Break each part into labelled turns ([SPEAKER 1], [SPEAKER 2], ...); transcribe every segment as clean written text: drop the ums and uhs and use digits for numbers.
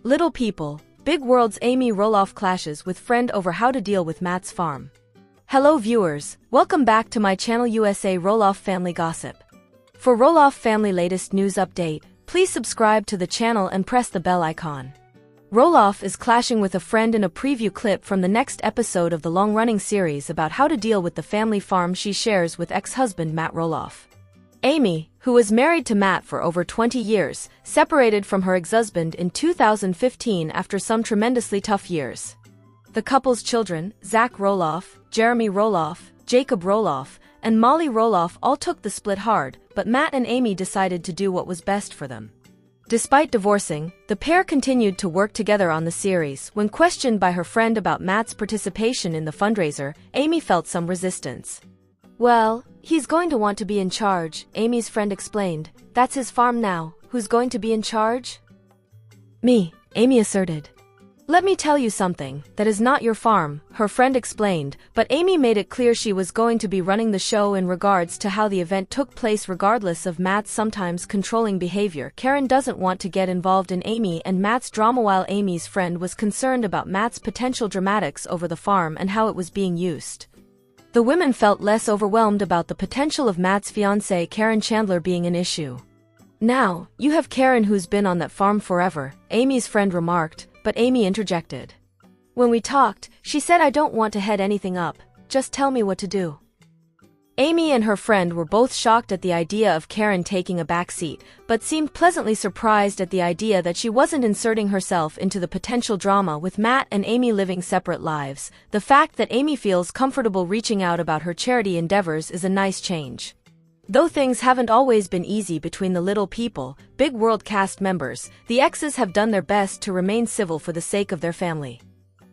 [SPEAKER 1] Little People, Big World's Amy Roloff clashes with friend over how to deal with Matt's farm. Hello viewers, welcome back to my channel USA Roloff Family Gossip. For Roloff family latest news update, please subscribe to the channel and press the bell icon. Roloff is clashing with a friend in a preview clip from the next episode of the long-running series about how to deal with the family farm she shares with ex-husband Matt Roloff. Amy, who was married to Matt for over 20 years, separated from her ex-husband in 2015 after some tremendously tough years. The couple's children, Zach Roloff, Jeremy Roloff, Jacob Roloff, and Molly Roloff all took the split hard, but Matt and Amy decided to do what was best for them. Despite divorcing, the pair continued to work together on the series. When questioned by her friend about Matt's participation in the fundraiser, Amy felt some resistance. "Well, he's going to want to be in charge," Amy's friend explained. "That's his farm now. Who's going to be in charge?" "Me," Amy asserted. "Let me tell you something, that is not your farm," her friend explained, but Amy made it clear she was going to be running the show in regards to how the event took place regardless of Matt's sometimes controlling behavior. Karen doesn't want to get involved in Amy and Matt's drama, while Amy's friend was concerned about Matt's potential dramatics over the farm and how it was being used. The women felt less overwhelmed about the potential of Matt's fiancée Karen Chandler being an issue. "Now, you have Karen who's been on that farm forever," Amy's friend remarked, but Amy interjected. "When we talked, she said I don't want to head anything up, just tell me what to do." Amy and her friend were both shocked at the idea of Karen taking a back seat, but seemed pleasantly surprised at the idea that she wasn't inserting herself into the potential drama with Matt and Amy living separate lives. The fact that Amy feels comfortable reaching out about her charity endeavors is a nice change. Though things haven't always been easy between the Little People, Big World cast members, the exes have done their best to remain civil for the sake of their family.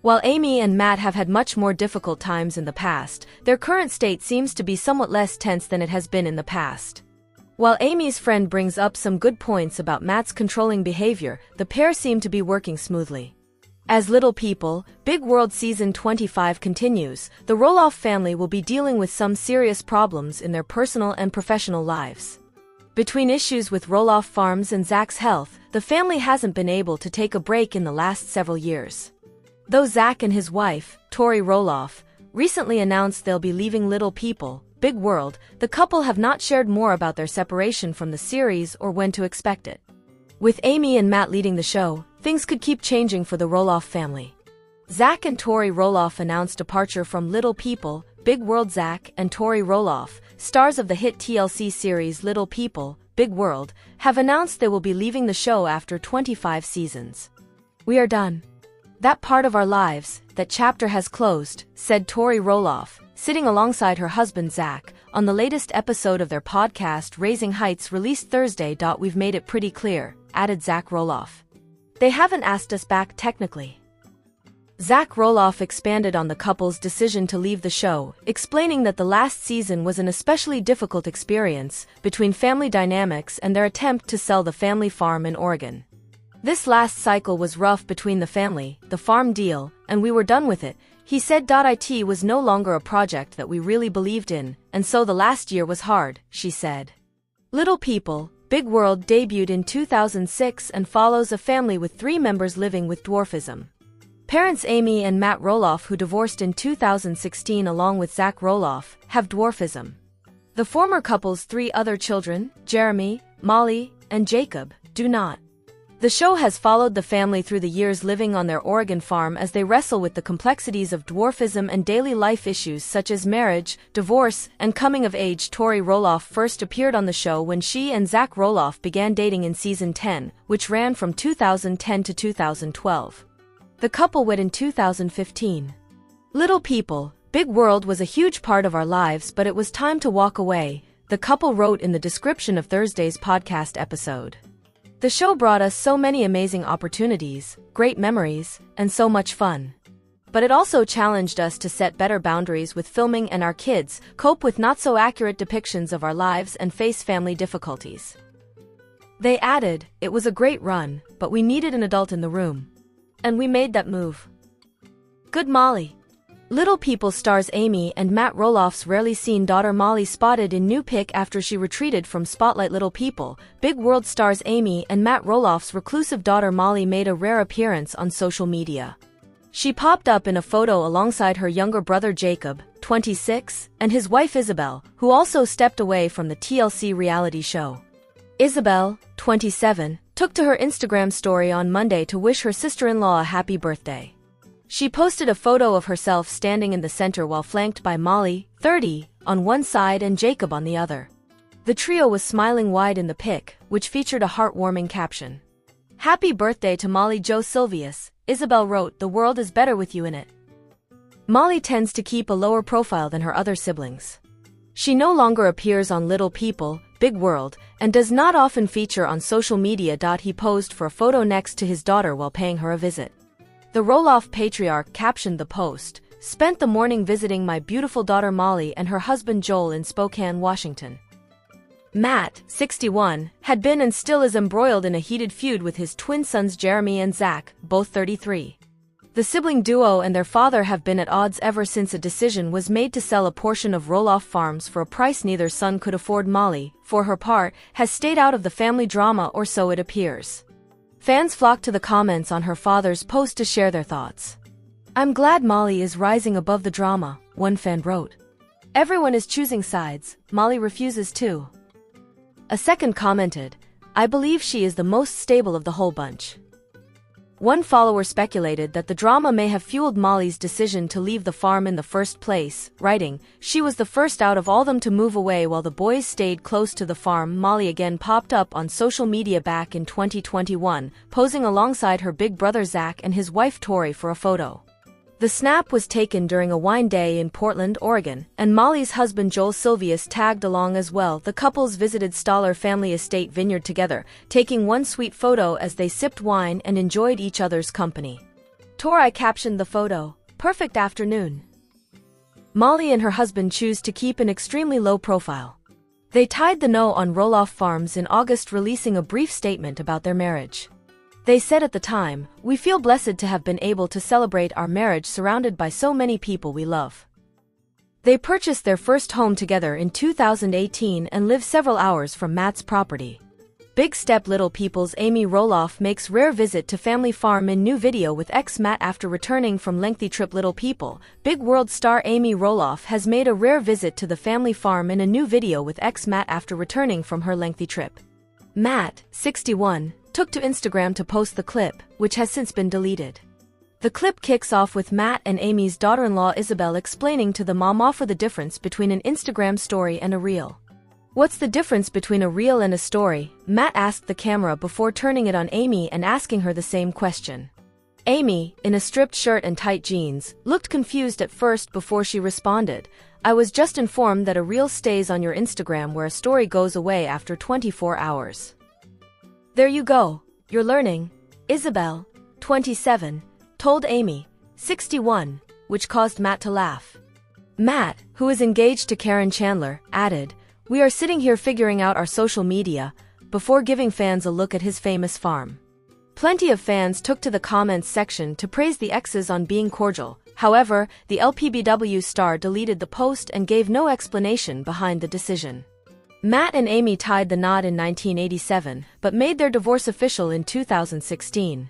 [SPEAKER 1] While Amy and Matt have had much more difficult times in the past, their current state seems to be somewhat less tense than it has been in the past. While Amy's friend brings up some good points about Matt's controlling behavior, the pair seem to be working smoothly. As Little People, Big World Season 25 continues, the Roloff family will be dealing with some serious problems in their personal and professional lives. Between issues with Roloff Farms and Zach's health, the family hasn't been able to take a break in the last several years. Though Zach and his wife, Tori Roloff, recently announced they'll be leaving Little People, Big World, the couple have not shared more about their separation from the series or when to expect it. With Amy and Matt leading the show, things could keep changing for the Roloff family. Zach and Tori Roloff announced departure from Little People, Big World. Zach and Tori Roloff, stars of the hit TLC series Little People, Big World, have announced they will be leaving the show after 25 seasons. "We are done. That part of our lives, that chapter has closed," said Tori Roloff, sitting alongside her husband Zach, on the latest episode of their podcast Raising Heights released Thursday. "We've made it pretty clear," added Zach Roloff. "They haven't asked us back technically." Zach Roloff expanded on the couple's decision to leave the show, explaining that the last season was an especially difficult experience between family dynamics and their attempt to sell the family farm in Oregon. "This last cycle was rough between the family, the farm deal, and we were done with it," he said. "It was no longer a project that we really believed in, and so the last year was hard," she said. Little People, Big World debuted in 2006 and follows a family with 3 members living with dwarfism. Parents Amy and Matt Roloff, who divorced in 2016 along with Zach Roloff, have dwarfism. The former couple's 3 other children, Jeremy, Molly, and Jacob, do not. The show has followed the family through the years living on their Oregon farm as they wrestle with the complexities of dwarfism and daily life issues such as marriage, divorce, and coming of age. Tori Roloff first appeared on the show when she and Zach Roloff began dating in Season 10, which ran from 2010 to 2012. The couple wed in 2015. "Little People, Big World was a huge part of our lives, but it was time to walk away," the couple wrote in the description of Thursday's podcast episode. "The show brought us so many amazing opportunities, great memories, and so much fun. But it also challenged us to set better boundaries with filming and our kids, cope with not-so-accurate depictions of our lives and face family difficulties." They added, "It was a great run, but we needed an adult in the room. And we made that move." Good Molly. Little People stars Amy and Matt Roloff's rarely seen daughter Molly spotted in new pic after she retreated from Spotlight. Little People, Big World stars Amy and Matt Roloff's reclusive daughter Molly made a rare appearance on social media. She popped up in a photo alongside her younger brother Jacob, 26, and his wife Isabel, who also stepped away from the TLC reality show. Isabel, 27, took to her Instagram story on Monday to wish her sister-in-law a happy birthday. She posted a photo of herself standing in the center while flanked by Molly, 30, on one side and Jacob on the other. The trio was smiling wide in the pic, which featured a heartwarming caption. "Happy birthday to Molly Jo Silvius," Isabel wrote, "The world is better with you in it." Molly tends to keep a lower profile than her other siblings. She no longer appears on Little People, Big World, and does not often feature on social media. He posed for a photo next to his daughter while paying her a visit. The Roloff patriarch captioned the post, "Spent the morning visiting my beautiful daughter Molly and her husband Joel in Spokane, Washington." Matt, 61, had been and still is embroiled in a heated feud with his twin sons Jeremy and Zach, both 33. The sibling duo and their father have been at odds ever since a decision was made to sell a portion of Roloff Farms for a price neither son could afford. Molly, for her part, has stayed out of the family drama, or so it appears. Fans flocked to the comments on her father's post to share their thoughts. "I'm glad Molly is rising above the drama," one fan wrote. "Everyone is choosing sides, Molly refuses to." A second commented, "I believe she is the most stable of the whole bunch." One follower speculated that the drama may have fueled Molly's decision to leave the farm in the first place, writing, "She was the first out of all them to move away while the boys stayed close to the farm." Molly again popped up on social media back in 2021, posing alongside her big brother Zach and his wife Tori for a photo. The snap was taken during a wine day in Portland, Oregon, and Molly's husband Joel Silvius tagged along as well. The couples visited Stoller Family Estate Vineyard together, taking one sweet photo as they sipped wine and enjoyed each other's company. Tori captioned the photo, "Perfect afternoon." Molly and her husband choose to keep an extremely low profile. They tied the knot on Roloff Farms in August, releasing a brief statement about their marriage. They said at the time, "We feel blessed to have been able to celebrate our marriage surrounded by so many people we love." They purchased their first home together in 2018 and live several hours from Matt's property. Big step. Little People's Amy Roloff makes rare visit to family farm in new video with ex-Matt after returning from lengthy trip. Little People, Big World star Amy Roloff has made a rare visit to the family farm in a new video with ex-Matt after returning from her lengthy trip. Matt, 61, took to Instagram to post the clip, which has since been deleted. The clip kicks off with Matt and Amy's daughter-in-law Isabel explaining to the mom offer the difference between an Instagram story and a reel. "What's the difference between a reel and a story?" Matt asked the camera before turning it on Amy and asking her the same question. Amy, in a stripped shirt and tight jeans, looked confused at first before she responded, "I was just informed that a reel stays on your Instagram where a story goes away after 24 hours. There you go, you're learning," Isabel, 27, told Amy, 61, which caused Matt to laugh. Matt, who is engaged to Karen Chandler, added, "We are sitting here figuring out our social media," before giving fans a look at his famous farm. Plenty of fans took to the comments section to praise the exes on being cordial. However, the LPBW star deleted the post and gave no explanation behind the decision. Matt and Amy tied the knot in 1987, but made their divorce official in 2016.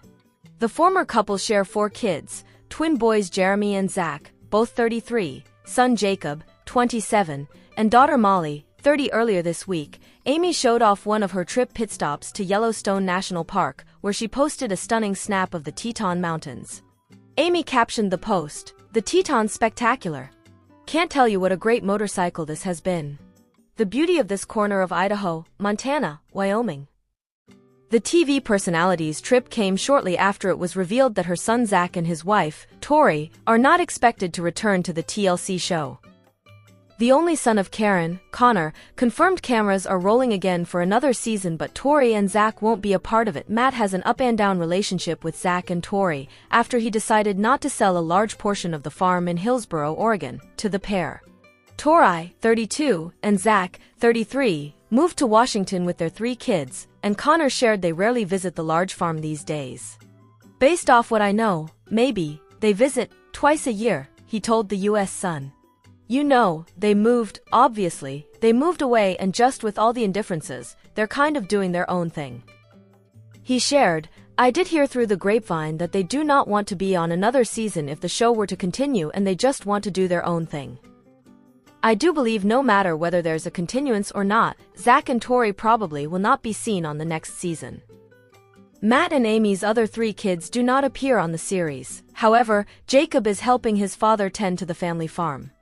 [SPEAKER 1] The former couple share 4 kids, twin boys Jeremy and Zach, both 33, son Jacob, 27, and daughter Molly, 30. Earlier this week, Amy showed off one of her trip pit stops to Yellowstone National Park, where she posted a stunning snap of the Teton Mountains. Amy captioned the post, "The Teton's spectacular. Can't tell you what a great motorcycle this has been. The beauty of this corner of Idaho, Montana, Wyoming." The TV personality's trip came shortly after it was revealed that her son Zach and his wife, Tori, are not expected to return to the TLC show. The only son of Karen, Connor, confirmed cameras are rolling again for another season, but Tori and Zach won't be a part of it. Matt has an up-and-down relationship with Zach and Tori, after he decided not to sell a large portion of the farm in Hillsboro, Oregon, to the pair. Tori, 32, and Zach, 33, moved to Washington with their 3 kids, and Connor shared they rarely visit the large farm these days. "Based off what I know, maybe, they visit twice a year," he told the US Sun. You know, they moved, obviously, they moved away and just with all the indifferences, they're kind of doing their own thing. He shared, I did hear through the grapevine that they do not want to be on another season if the show were to continue and they just want to do their own thing. I do believe no matter whether there's a continuance or not, Zach and Tori probably will not be seen on the next season. Matt and Amy's other 3 kids do not appear on the series. However, Jacob is helping his father tend to the family farm.